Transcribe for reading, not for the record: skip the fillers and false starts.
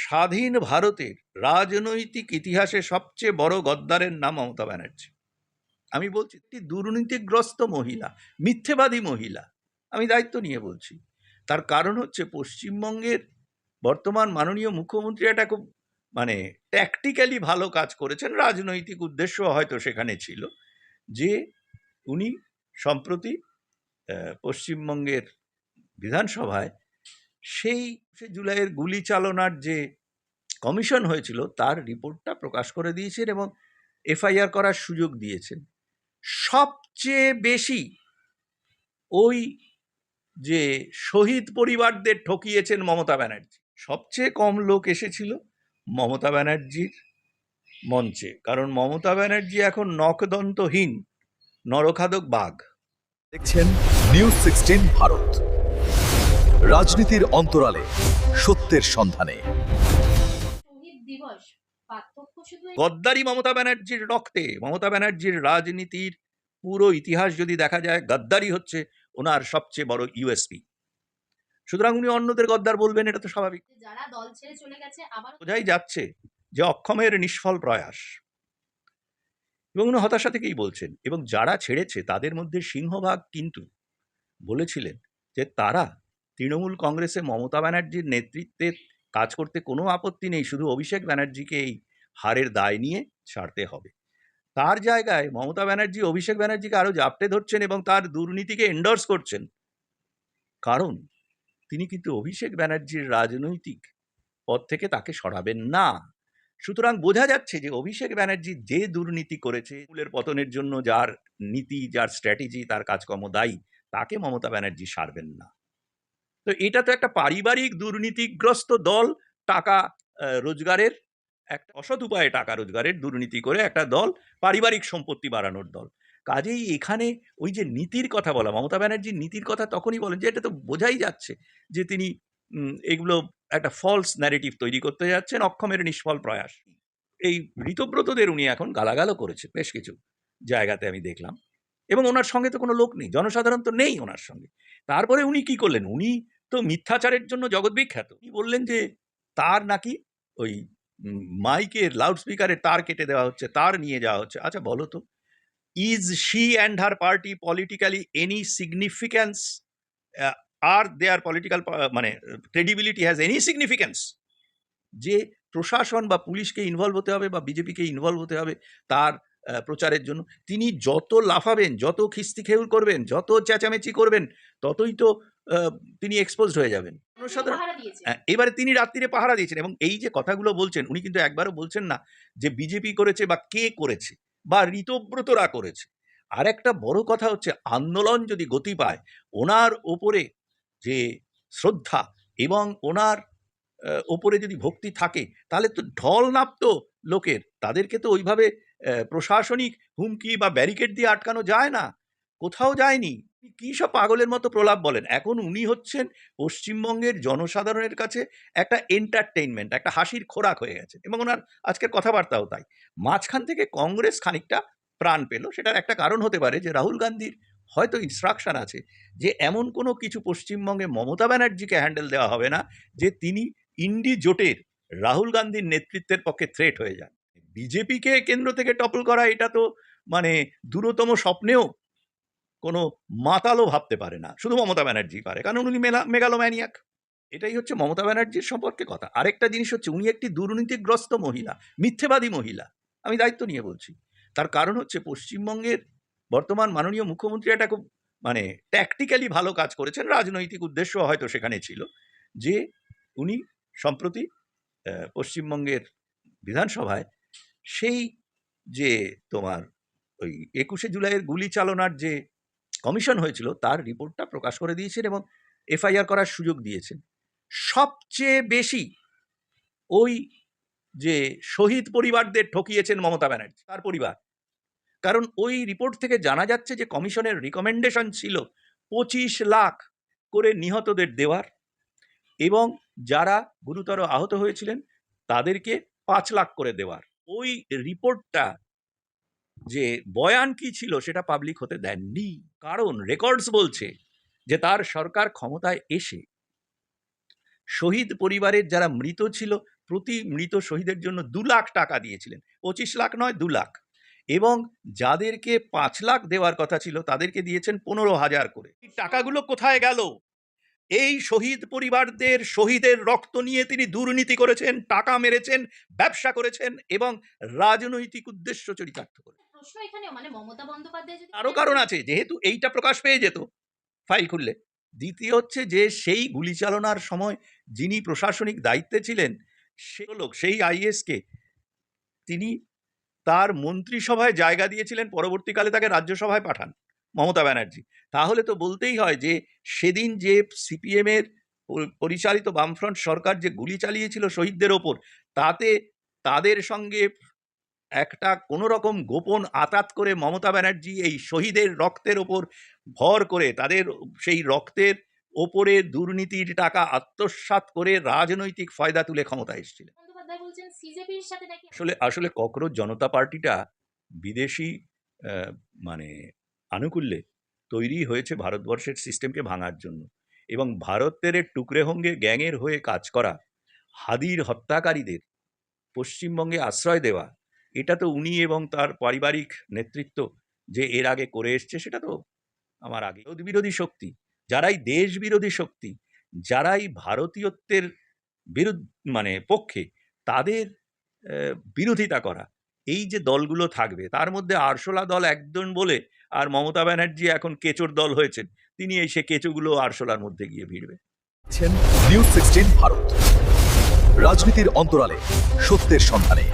স্বাধীন ভারতের রাজনৈতিক ইতিহাসে সবচেয়ে বড় গদ্দারের নাম মমতা ব্যানার্জি। আমি বলছি একটি দুর্নীতিগ্রস্ত মহিলা, মিথ্যেবাদী মহিলা। আমি দায়িত্ব নিয়ে বলছি। তার কারণ হচ্ছে পশ্চিমবঙ্গের বর্তমান মাননীয় মুখ্যমন্ত্রী একটা খুব ট্যাকটিক্যালি ভালো কাজ করেছেন, রাজনৈতিক উদ্দেশ্য হয়তো সেখানে ছিল, যে উনি সম্প্রতি পশ্চিমবঙ্গের বিধানসভায় সেই জুলাইয়ের গুলি চালনার যে কমিশন হয়েছিল তার রিপোর্টটা প্রকাশ করে দিয়েছেন এবং এফআইআর করার সুযোগ দিয়েছেন। সবচেয়ে বেশি ওই যে শহীদ পরিবারদের ঠকিয়েছেন মমতা ব্যানার্জি। সবচেয়ে কম লোক এসেছিল মমতা ব্যানার্জির মঞ্চে, কারণ মমতা ব্যানার্জি এখন নখদন্তহীন নরখাদক বাঘ। দেখছেন নিউজ 16 ভারত, রাজনীতির অন্তরালে সত্যের সন্ধানে। গদ্দারি মমতা ব্যানার্জির রক্তে, মমতা ব্যানার্জির রাজনীতির পুরো ইতিহাস যদি দেখা যায়, গদ্দারি হচ্ছে ওনার সবচেয়ে বড় ইউএসপি। সুতরাং উনি অন্যদের গদ্দার বলবেন, এটা তো স্বাভাবিক। যারা দল ছেড়ে চলে গেছে আবার বোঝাই যাচ্ছে যে অক্ষমের নিষ্ফল প্রয়াস, এবং উনি হতাশা থেকেই বলছেন। এবং যারা ছেড়েছে তাদের মধ্যে সিংহভাগ কিন্তু বলেছিলেন যে তারা তৃণমূল কংগ্রেসে মমতা ব্যানার্জির নেতৃত্বে কাজ করতে কোনো আপত্তি নেই, শুধু অভিষেক ব্যানার্জিকে এই হারের দায় নিয়ে ছাড়তে হবে। তার জায়গায় মমতা ব্যানার্জি অভিষেক ব্যানার্জিকে আরও জাপটে ধরছেন এবং তার দুর্নীতিকে এন্ডোর্স করছেন, কারণ তিনি কিন্তু অভিষেক ব্যানার্জির রাজনৈতিক পদ থেকে তাকে সরাবেন না। সুতরাং বোঝা যাচ্ছে যে অভিষেক ব্যানার্জি যে দুর্নীতি করেছে, তৃণমূলের পতনের জন্য যার নীতি, যার স্ট্র্যাটেজি, তার কাজকর্ম দায়ী, তাকে মমতা ব্যানার্জি সারবেন না। তো এটা তো একটা পারিবারিক দুর্নীতিগ্রস্ত দল, টাকা রোজগারের, একটা অসৎ উপায়ে টাকা রোজগারের দুর্নীতি করে একটা দল, পারিবারিক সম্পত্তি বাড়ানোর দল। কাজেই এখানে ওই যে নীতির কথা বলা, মমতা ব্যানার্জির নীতির কথা তখনই বলেন যে এটা তো বোঝাই যাচ্ছে যে তিনি এগুলো একটা ফলস ন্যারেটিভ তৈরি করতে যাচ্ছেন, অক্ষমের নিষ্ফল প্রয়াস। এই ঋতব্রতদের উনি এখন গালাগালও করেছে বেশ কিছু জায়গাতে, আমি দেখলাম। এবং ওনার সঙ্গে তো কোনো লোক নেই, জনসাধারণ তো নেই ওনার সঙ্গে। তারপরে উনি কি করলেন, উনি তো মিথ্যাচারের জন্য জগৎ বিখ্যাত। উনি বললেন যে তার নাকি ওই মাইকের লাউডস্পিকারের তার কেটে দেওয়া হচ্ছে, তার নিয়ে যাওয়া হচ্ছে। আচ্ছা বলো তো, is she and her party politically any significance, আর their political credibility has any significance, যে প্রশাসন বা পুলিশকে ইনভলভ হতে হবে বা বিজেপিকে ইনভলভ হতে হবে তার প্রচারের জন্য? তিনি যত লাফাবেন, যত খিস্তি খেউল করবেন, যত চেঁচামেচি করবেন, ততই তো তিনি এক্সপোজড হয়ে যাবেন। এবারে তিনি রাত্রিরে পাহারা দিয়েছেন, এবং এই যে কথাগুলো বলছেন, উনি কিন্তু একবারও বলছেন না যে বিজেপি করেছে বা কে করেছে বা ঋতব্রতরা করেছে। আর একটা বড় কথা হচ্ছে, আন্দোলন যদি গতি পায়, ওনার ওপরে যে শ্রদ্ধা এবং ওনার ওপরে যদি ভক্তি থাকে, তাহলে তো ঢল নামতো লোকের, তাদেরকে তো ওইভাবে প্রশাসনিক হুমকি বা ব্যারিকেড দিয়ে আটকানো যায় না, কোথাও যায়নি। কী সব পাগলের মতো প্রলাপ বলেন। এখন উনি হচ্ছেন পশ্চিমবঙ্গের জনসাধারণের কাছে একটা এন্টারটেইনমেন্ট, একটা হাসির খোরাক হয়ে গেছে, এবং ওনার আজকের কথাবার্তাও তাই। মাঝখান থেকে কংগ্রেস খানিকটা প্রাণ পেল, সেটার একটা কারণ হতে পারে যে রাহুল গান্ধীর হয়তো ইনস্ট্রাকশন আছে যে এমন কোনো কিছু পশ্চিমবঙ্গে মমতা ব্যানার্জিকে হ্যান্ডেল দেওয়া হবে না যে তিনি ইন্ডি জোটের রাহুল গান্ধীর নেতৃত্বের পক্ষে থ্রেট হয়ে যান। বিজেপিকে কেন্দ্র থেকে টপল করা, এটা তো দূরতম স্বপ্নেও কোনো মাতালও ভাবতে পারে না, শুধু মমতা ব্যানার্জি পারে, কারণ উনি মেগালোম্যানিয়াক। এটাই হচ্ছে মমতা ব্যানার্জির সম্পর্কে কথা। আরেকটা জিনিস হচ্ছে, উনি একটি দুর্নীতিগ্রস্ত মহিলা, মিথ্যেবাদী মহিলা। আমি দায়িত্ব নিয়ে বলছি। তার কারণ হচ্ছে পশ্চিমবঙ্গের বর্তমান মাননীয় মুখ্যমন্ত্রী একটা খুব ট্যাকটিক্যালি ভালো কাজ করেছেন, রাজনৈতিক উদ্দেশ্য হয়তো সেখানে ছিল, যে উনি সম্প্রতি পশ্চিমবঙ্গের বিধানসভায় সেই যে তোমার ওই 21শে জুলাইয়ের গুলি চালনার যে কমিশন হয়েছিল তার রিপোর্টটা প্রকাশ করে দিয়েছেন এবং এফআইআর করার সুযোগ দিয়েছেন। সবচেয়ে বেশি ওই যে শহীদ পরিবারদের ঠকিয়েছেন মমতা ব্যানার্জি, তার পরিবার। কারণ ওই রিপোর্ট থেকে জানা যাচ্ছে যে কমিশনের রিকমেন্ডেশন ছিল 25 লাখ করে নিহতদের দেওয়ার, এবং যারা গুরুতর আহত হয়েছিলেন তাদেরকে 5 লাখ করে দেওয়ার। ওই রিপোর্টটা যে বয়ান কি ছিল সেটা পাবলিক হতে দেননি, কারণ রেকর্ডস বলছে যে তার সরকার ক্ষমতায় এসে শহীদ পরিবারের যারা মৃত ছিল প্রতি মৃত শহীদের জন্য 2 লাখ টাকা দিয়েছিলেন, 25 লাখ নয় 2 লাখ, এবং যাদেরকে 5 লাখ দেওয়ার কথা ছিল তাদেরকে দিয়েছেন 15,000 করে। এই টাকাগুলো কোথায় গেল? এই শহীদ পরিবারদের শহীদের রক্ত নিয়ে তিনি দুর্নীতি করেছেন, টাকা মেরেছেন, ব্যবসা করেছেন এবং রাজনৈতিক উদ্দেশ্য চরিতার্থ করেছেন। প্রশ্ন এখানেও মানে মমতা বন্দ্যোপাধ্যায় যদি আরও কারণ আছে, যেহেতু এইটা প্রকাশ পেয়ে যেত ফাইল খুললে। দ্বিতীয় হচ্ছে যে সেই গুলি চালনার সময় যিনি প্রশাসনিক দায়িত্বে ছিলেন সে লোক, সেই আইএসকে তিনি তার মন্ত্রিসভায় জায়গা দিয়েছিলেন, পরবর্তীকালে তাকে রাজ্যসভায় পাঠান মমতা ব্যানার্জি। তাহলে তো বলতেই হয় যে সেদিন যে সিপিএমের পরিচালিত বামফ্রন্ট সরকার যে গুলি চালিয়েছিল শহীদদের ওপর, তাতে তাদের সঙ্গে একটা কোনো রকম গোপন আঁতাত করে মমতা ব্যানার্জি এই শহীদের রক্তের ওপর ভর করে তাদের সেই রক্তের ওপরে দুর্নীতির টাকা আত্মসাৎ করে রাজনৈতিক ফায়দা তুলে ক্ষমতায় এসেছিলেন। বন্দ্যোপাধ্যায় বলছেন সিজেপির সাথে নাকি আসলে ককরোচ জনতা পার্টিটা বিদেশি মানে আনুকূল্যে তৈরি হয়েছে ভারতবর্ষের সিস্টেমকে ভাঙার জন্য, এবং ভারতের টুকরে হঙ্গে গ্যাংয়ের হয়ে কাজ করা হাদির হত্যাকারীদের পশ্চিমবঙ্গে আশ্রয় দেওয়া, এটা তো উনি এবং তার পারিবারিক নেতৃত্ব যে এর আগে করে এসছে সেটা তো আমার আগে বিরোধী শক্তি, যারাই দেশ বিরোধী শক্তি, যারাই ভারতীয়ত্বের মানে পক্ষে, তাদের বিরোধিতা করা এই যে দলগুলো থাকবে, তার মধ্যে আরশোলা দল একজন বলে, আর মমতা ব্যানার্জি এখন কেচোর দল হয়েছেন, তিনি এই সে কেঁচোগুলো আরশোলার মধ্যে গিয়ে ভিড়বে। নিউজ 16 ভারত, রাজনীতির অন্তরালে সত্যের সন্ধানে।